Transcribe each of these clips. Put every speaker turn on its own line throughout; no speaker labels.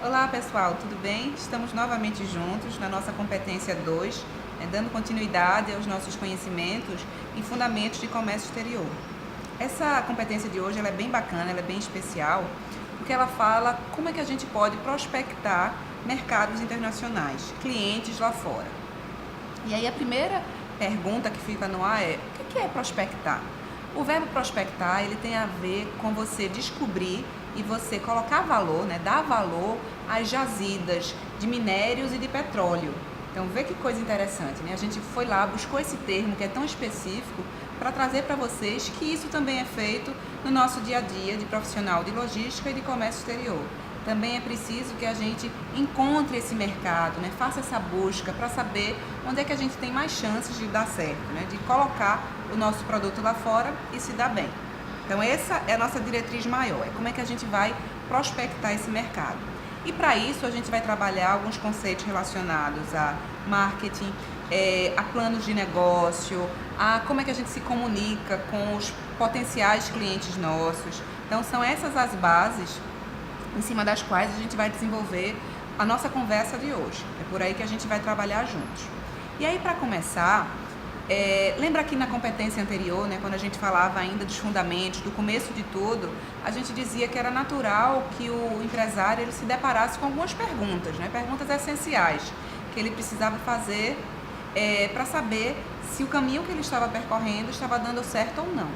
Olá pessoal, tudo bem? Estamos novamente juntos na nossa competência 2, dando continuidade aos nossos conhecimentos em fundamentos de comércio exterior. Essa competência de hoje ela é bem bacana, ela é bem especial, porque ela fala como é que a gente pode prospectar mercados internacionais, clientes lá fora. E aí a primeira pergunta que fica no ar é: o que é prospectar? O verbo prospectar, ele tem a ver com você descobrir e você colocar valor, dar valor às jazidas de minérios e de petróleo. Então, vê que coisa interessante, A gente foi lá, buscou esse termo que é tão específico para trazer para vocês que isso também é feito no nosso dia a dia de profissional de logística e de comércio exterior. Também é preciso que a gente encontre esse mercado, faça essa busca para saber onde é que a gente tem mais chances de dar certo, de colocar o nosso produto lá fora e se dar bem. Então essa é a nossa diretriz maior, é como é que a gente vai prospectar esse mercado. E para isso a gente vai trabalhar alguns conceitos relacionados a marketing, a planos de negócio, a como é que a gente se comunica com os potenciais clientes nossos. Então são essas as bases em cima das quais a gente vai desenvolver a nossa conversa de hoje. É por aí que a gente vai trabalhar juntos. E aí, para começar, lembra que na competência anterior, quando a gente falava ainda dos fundamentos, do começo de tudo, a gente dizia que era natural que o empresário ele se deparasse com algumas perguntas, perguntas essenciais, que ele precisava fazer para saber se o caminho que ele estava percorrendo estava dando certo ou não.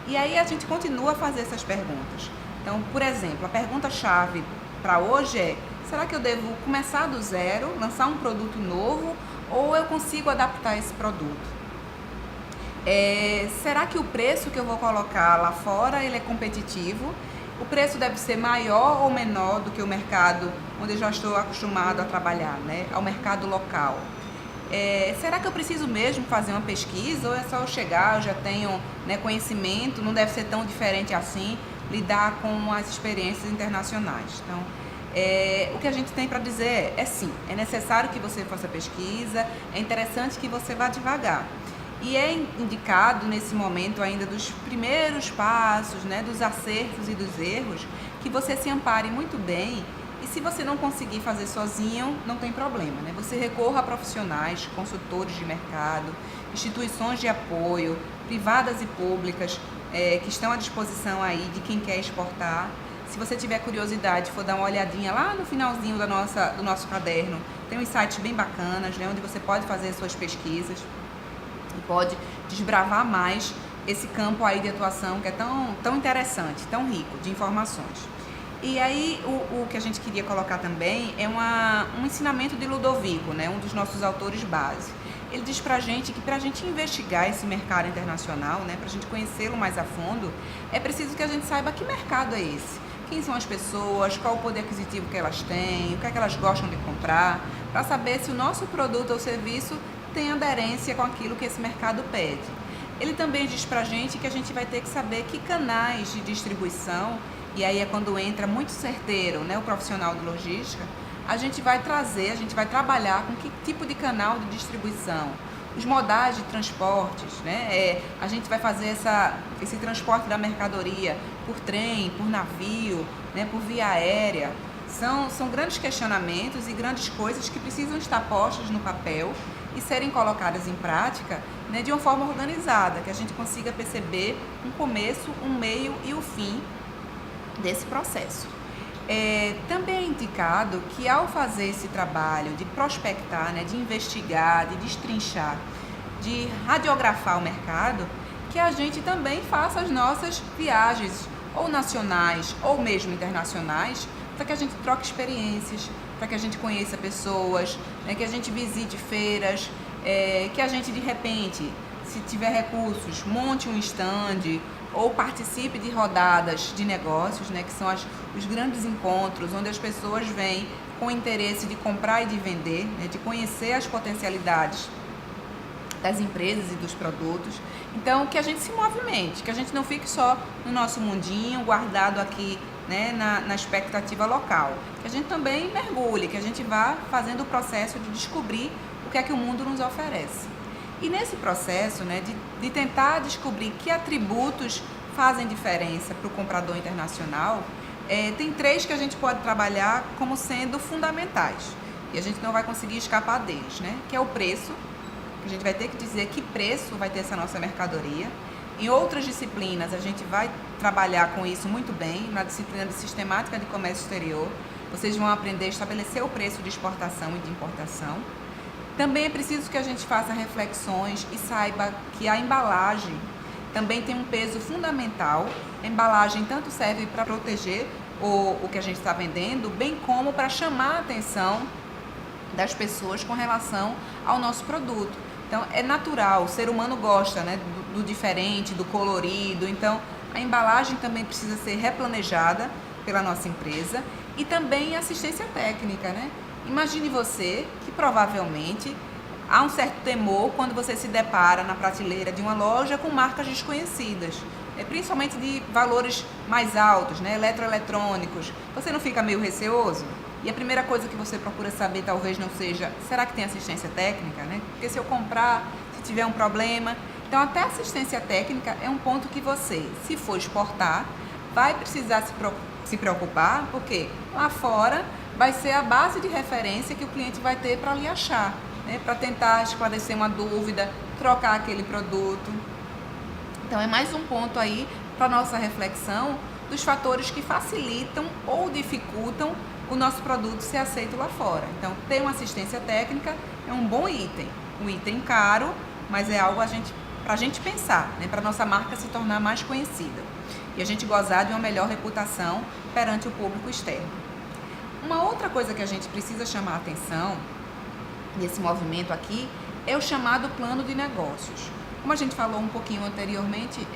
E aí a gente continua a fazer essas perguntas. Então, por exemplo, a pergunta-chave para hoje é: será que eu devo começar do zero, lançar um produto novo, ou eu consigo adaptar esse produto? Será que o preço que eu vou colocar lá fora ele é competitivo? O preço deve ser maior ou menor do que o mercado onde eu já estou acostumado a trabalhar, ao mercado local? Será que eu preciso mesmo fazer uma pesquisa ou é só eu chegar, eu já tenho conhecimento, não deve ser tão diferente assim, lidar com as experiências internacionais? Então, o que a gente tem para dizer é sim, é necessário que você faça pesquisa, é interessante que você vá devagar. E é indicado nesse momento ainda dos primeiros passos, dos acertos e dos erros, que você se ampare muito bem. E se você não conseguir fazer sozinho, não tem problema, Você recorra a profissionais, consultores de mercado, instituições de apoio, privadas e públicas, que estão à disposição aí de quem quer exportar. Se você tiver curiosidade, for dar uma olhadinha lá no finalzinho do nosso caderno, tem uns sites bem bacanas, onde você pode fazer suas pesquisas e pode desbravar mais esse campo aí de atuação que é tão interessante, tão rico de informações. E aí o que a gente queria colocar também é um ensinamento de Ludovico, um dos nossos autores base. Ele diz pra gente que pra gente investigar esse mercado internacional, pra gente conhecê-lo mais a fundo, é preciso que a gente saiba que mercado é esse. Quem são as pessoas, qual o poder aquisitivo que elas têm, o que é que elas gostam de comprar, para saber se o nosso produto ou serviço tem aderência com aquilo que esse mercado pede. Ele também diz pra gente que a gente vai ter que saber que canais de distribuição, e aí é quando entra muito certeiro, o profissional de logística, a gente vai trabalhar com que tipo de canal de distribuição, os modais de transportes, a gente vai fazer esse transporte da mercadoria por trem, por navio, por via aérea. São grandes questionamentos e grandes coisas que precisam estar postas no papel e serem colocadas em prática, de uma forma organizada, que a gente consiga perceber um começo, um meio e o fim desse processo. Também é indicado que ao fazer esse trabalho de prospectar, de investigar, de destrinchar, de radiografar o mercado, que a gente também faça as nossas viagens, ou nacionais ou mesmo internacionais, para que a gente troque experiências, para que a gente conheça pessoas, que a gente visite feiras, que a gente de repente, se tiver recursos, monte um stand ou participe de rodadas de negócios, que são os grandes encontros onde as pessoas vêm com interesse de comprar e de vender, de conhecer as potencialidades das empresas e dos produtos. Então, que a gente se movimente, que a gente não fique só no nosso mundinho, guardado aqui, na expectativa local. Que a gente também mergulhe, que a gente vá fazendo o processo de descobrir o que é que o mundo nos oferece. E nesse processo, de tentar descobrir que atributos fazem diferença para o comprador internacional, Tem 3 que a gente pode trabalhar como sendo fundamentais e a gente não vai conseguir escapar deles, né? Que é o preço, que a gente vai ter que dizer que preço vai ter essa nossa mercadoria. Em outras disciplinas a gente vai trabalhar com isso muito bem. Na disciplina de sistemática de comércio exterior, vocês vão aprender a estabelecer o preço de exportação e de importação. Também é preciso que a gente faça reflexões e saiba que a embalagem também tem um peso fundamental. A embalagem tanto serve para proteger o que a gente está vendendo, bem como para chamar a atenção das pessoas com relação ao nosso produto. Então, é natural, o ser humano gosta, né, do diferente, do colorido. Então, a embalagem também precisa ser replanejada pela nossa empresa e também assistência técnica, né? Imagine você que provavelmente há um certo temor quando você se depara na prateleira de uma loja com marcas desconhecidas, principalmente de valores mais altos, né, eletroeletrônicos. Você não fica meio receoso? E a primeira coisa que você procura saber talvez não seja, será que tem assistência técnica, né? Porque se eu comprar, se tiver um problema... Então, até assistência técnica é um ponto que você, se for exportar, vai precisar se preocupar, porque lá fora vai ser a base de referência que o cliente vai ter para lhe achar, né? Para tentar esclarecer uma dúvida, trocar aquele produto. Então, é mais um ponto aí para nossa reflexão dos fatores que facilitam ou dificultam o nosso produto ser aceito lá fora. Então, ter uma assistência técnica é um bom item. Um item caro, mas é algo para a gente pensar, né? Para a nossa marca se tornar mais conhecida e a gente gozar de uma melhor reputação perante o público externo. Uma outra coisa que a gente precisa chamar a atenção nesse movimento aqui é o chamado plano de negócios. Como a gente falou um pouquinho anteriormente,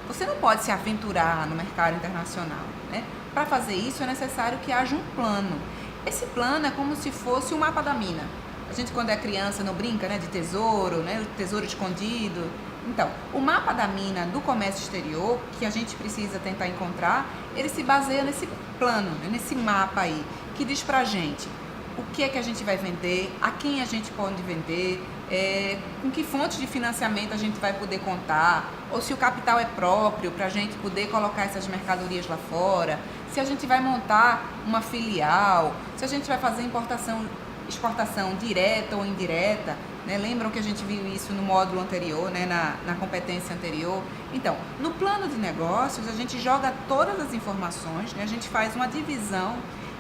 você não pode se aventurar no mercado internacional, né? Para fazer isso é necessário que haja um plano. Esse plano é como se fosse o mapa da mina. A gente, quando é criança, não brinca, né, de tesouro, né, o tesouro escondido. Então, o mapa da mina do comércio exterior, que a gente precisa tentar encontrar, ele se baseia nesse plano, né, nesse mapa aí, que diz pra gente o que é que a gente vai vender, a quem a gente pode vender, com que fontes de financiamento a gente vai poder contar, ou se o capital é próprio para a gente poder colocar essas mercadorias lá fora, se a gente vai montar uma filial, se a gente vai fazer exportação direta ou indireta, né? Lembram que a gente viu isso no módulo anterior, né? na competência anterior? Então, no plano de negócios, a gente joga todas as informações, né? A gente faz uma divisão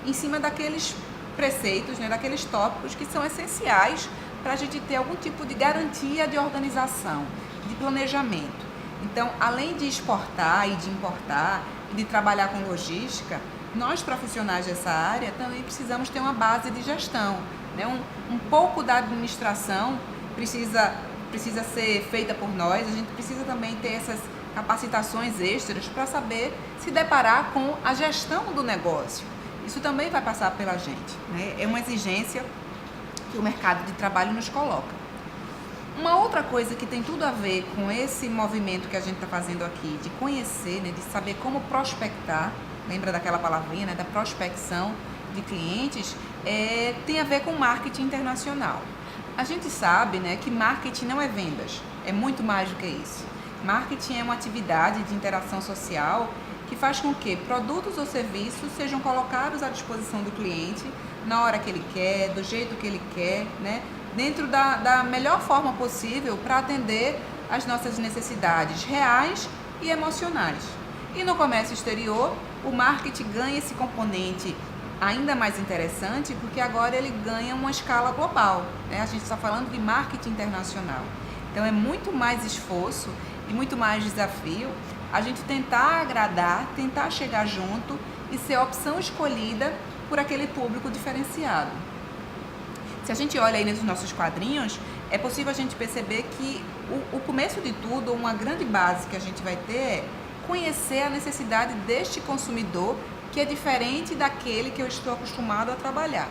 em cima daqueles preceitos, né? Daqueles tópicos que são essenciais para a gente ter algum tipo de garantia de organização, de planejamento. Então, além de exportar e de importar, e de trabalhar com logística, nós profissionais dessa área também precisamos ter uma base de gestão, né? Um pouco da administração precisa ser feita por nós, a gente precisa também ter essas capacitações extras para saber se deparar com a gestão do negócio. Isso também vai passar pela gente, né? É uma exigência que o mercado de trabalho nos coloca. Uma outra coisa que tem tudo a ver com esse movimento que a gente está fazendo aqui, de conhecer, né, de saber como prospectar, lembra daquela palavrinha, né, da prospecção de clientes, tem a ver com marketing internacional. A gente sabe, né, que marketing não é vendas, é muito mais do que isso. Marketing é uma atividade de interação social que faz com que produtos ou serviços sejam colocados à disposição do cliente na hora que ele quer, do jeito que ele quer, né, dentro da melhor forma possível para atender às nossas necessidades reais e emocionais. E no comércio exterior, o marketing ganha esse componente ainda mais interessante porque agora ele ganha uma escala global, né? A gente está falando de marketing internacional. Então é muito mais esforço e muito mais desafio a gente tentar agradar, tentar chegar junto e ser a opção escolhida por aquele público diferenciado. Se a gente olha aí nos nossos quadrinhos, é possível a gente perceber que o começo de tudo, uma grande base que a gente vai ter é conhecer a necessidade deste consumidor que é diferente daquele que eu estou acostumado a trabalhar.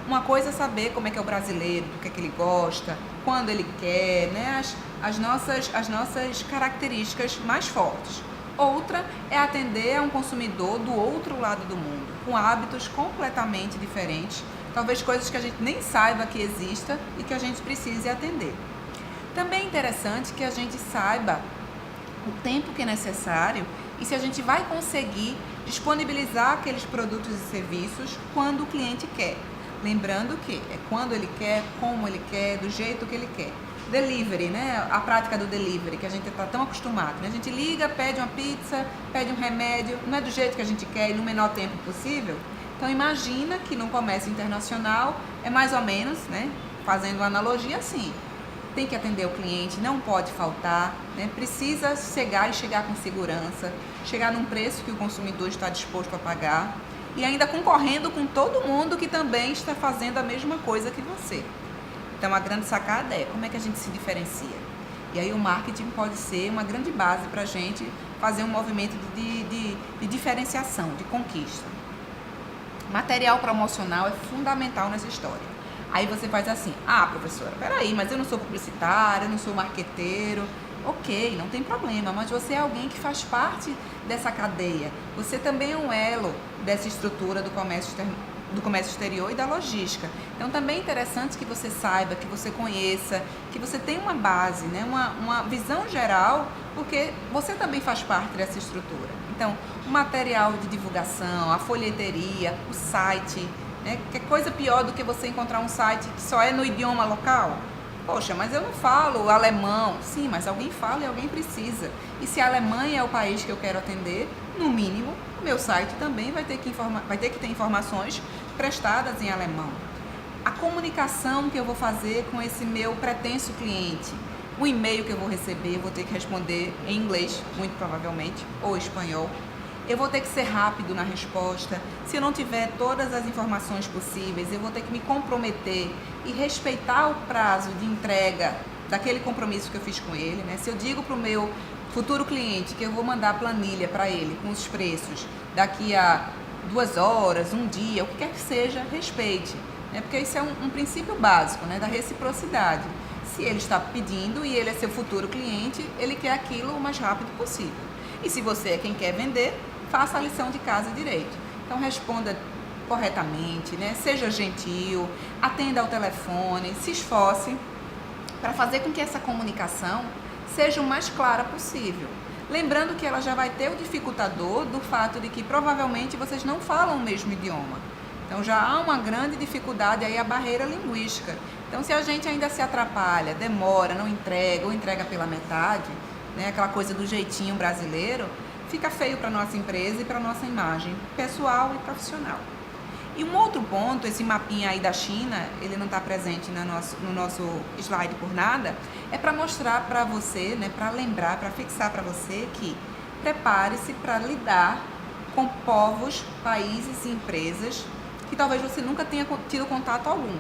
Uma coisa é saber como é que é o brasileiro, do que é que ele gosta, quando ele quer, né? As nossas características mais fortes. Outra é atender a um consumidor do outro lado do mundo, com hábitos completamente diferentes, talvez coisas que a gente nem saiba que exista e que a gente precise atender. Também é interessante que a gente saiba o tempo que é necessário e se a gente vai conseguir disponibilizar aqueles produtos e serviços quando o cliente quer. Lembrando que é quando ele quer, como ele quer, do jeito que ele quer. Delivery, né? A prática do delivery, que a gente está tão acostumado, né? A gente liga, pede uma pizza, pede um remédio, não é do jeito que a gente quer e no menor tempo possível. Então imagina que no comércio internacional é mais ou menos, né? Fazendo uma analogia assim, tem que atender o cliente, não pode faltar, né? Precisa chegar e chegar com segurança, chegar num preço que o consumidor está disposto a pagar e ainda concorrendo com todo mundo que também está fazendo a mesma coisa que você. Então a grande sacada é como é que a gente se diferencia. E aí o marketing pode ser uma grande base para a gente fazer um movimento de diferenciação, de conquista. Material promocional é fundamental nessa história. Aí você faz assim, professora, peraí, mas eu não sou publicitária, eu não sou marqueteiro. Ok, não tem problema, mas você é alguém que faz parte dessa cadeia. Você também é um elo dessa estrutura do comércio exterior e da logística. Então também é interessante que você saiba, que você conheça, que você tenha uma base, né? uma visão geral, porque você também faz parte dessa estrutura. Então, o material de divulgação, a folheteria, o site, né? Que coisa pior do que você encontrar um site que só é no idioma local? Poxa, mas eu não falo alemão. Sim, mas alguém fala e alguém precisa. E se a Alemanha é o país que eu quero atender, no mínimo, o meu site também vai ter que ter informações prestadas em alemão. A comunicação que eu vou fazer com esse meu pretenso cliente, o e-mail que eu vou receber, eu vou ter que responder em inglês, muito provavelmente, ou espanhol. Eu vou ter que ser rápido na resposta. Se eu não tiver todas as informações possíveis, eu vou ter que me comprometer e respeitar o prazo de entrega daquele compromisso que eu fiz com ele, né? Se eu digo para o meu futuro cliente que eu vou mandar a planilha para ele com os preços daqui a 2 horas, um dia, o que quer que seja, respeite, né? Porque isso é um princípio básico, né? Da reciprocidade. Se ele está pedindo e ele é seu futuro cliente, ele quer aquilo o mais rápido possível. E se você é quem quer vender, faça a lição de casa direito. Então responda corretamente, né? Seja gentil, atenda ao telefone, se esforce para fazer com que essa comunicação seja o mais clara possível. Lembrando que ela já vai ter o dificultador do fato de que provavelmente vocês não falam o mesmo idioma. Então já há uma grande dificuldade aí, a barreira linguística. Então se a gente ainda se atrapalha, demora, não entrega ou entrega pela metade, né, aquela coisa do jeitinho brasileiro, fica feio para a nossa empresa e para a nossa imagem pessoal e profissional. E um outro ponto, esse mapinha aí da China, ele não está presente no nosso slide por nada, é para mostrar para você, né, para lembrar, para fixar para você que prepare-se para lidar com povos, países e empresas que talvez você nunca tenha tido contato algum,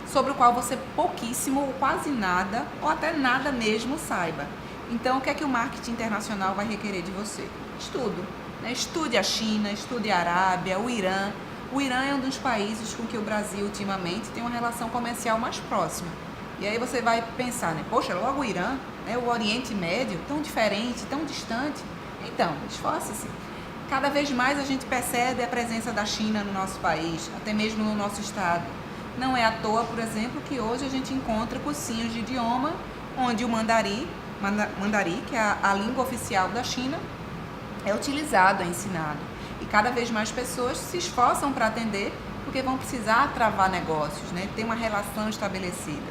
sobre o qual você pouquíssimo ou quase nada, ou até nada mesmo saiba. Então, o que é que o marketing internacional vai requerer de você? Estudo, né? Estude a China, estude a Arábia, o Irã. O Irã é um dos países com que o Brasil, ultimamente, tem uma relação comercial mais próxima. E aí você vai pensar, né? Poxa, logo o Irã, né? O Oriente Médio, tão diferente, tão distante. Então, esforce-se. Cada vez mais a gente percebe a presença da China no nosso país, até mesmo no nosso estado. Não é à toa, por exemplo, que hoje a gente encontra cursinhos de idioma, onde o mandarim, que é a língua oficial da China, é utilizado, é ensinado. E cada vez mais pessoas se esforçam para atender, porque vão precisar travar negócios, né? Ter uma relação estabelecida.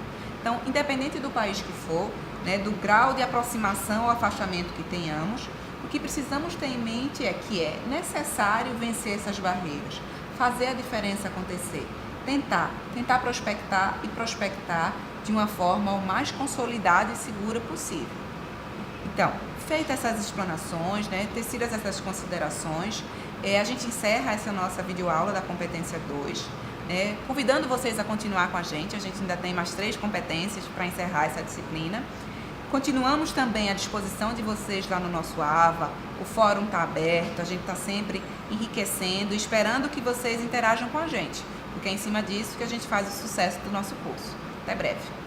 Então, independente do país que for, né, do grau de aproximação ou afastamento que tenhamos, o que precisamos ter em mente é que é necessário vencer essas barreiras, fazer a diferença acontecer, tentar prospectar e prospectar de uma forma o mais consolidada e segura possível. Então, feitas essas explanações, né, tecidas essas considerações, a gente encerra essa nossa videoaula da competência 2, né, convidando vocês a continuar com a gente ainda tem mais 3 competências para encerrar essa disciplina. Continuamos também à disposição de vocês lá no nosso AVA, o fórum está aberto, a gente está sempre enriquecendo, esperando que vocês interajam com a gente, porque é em cima disso que a gente faz o sucesso do nosso curso. Até breve!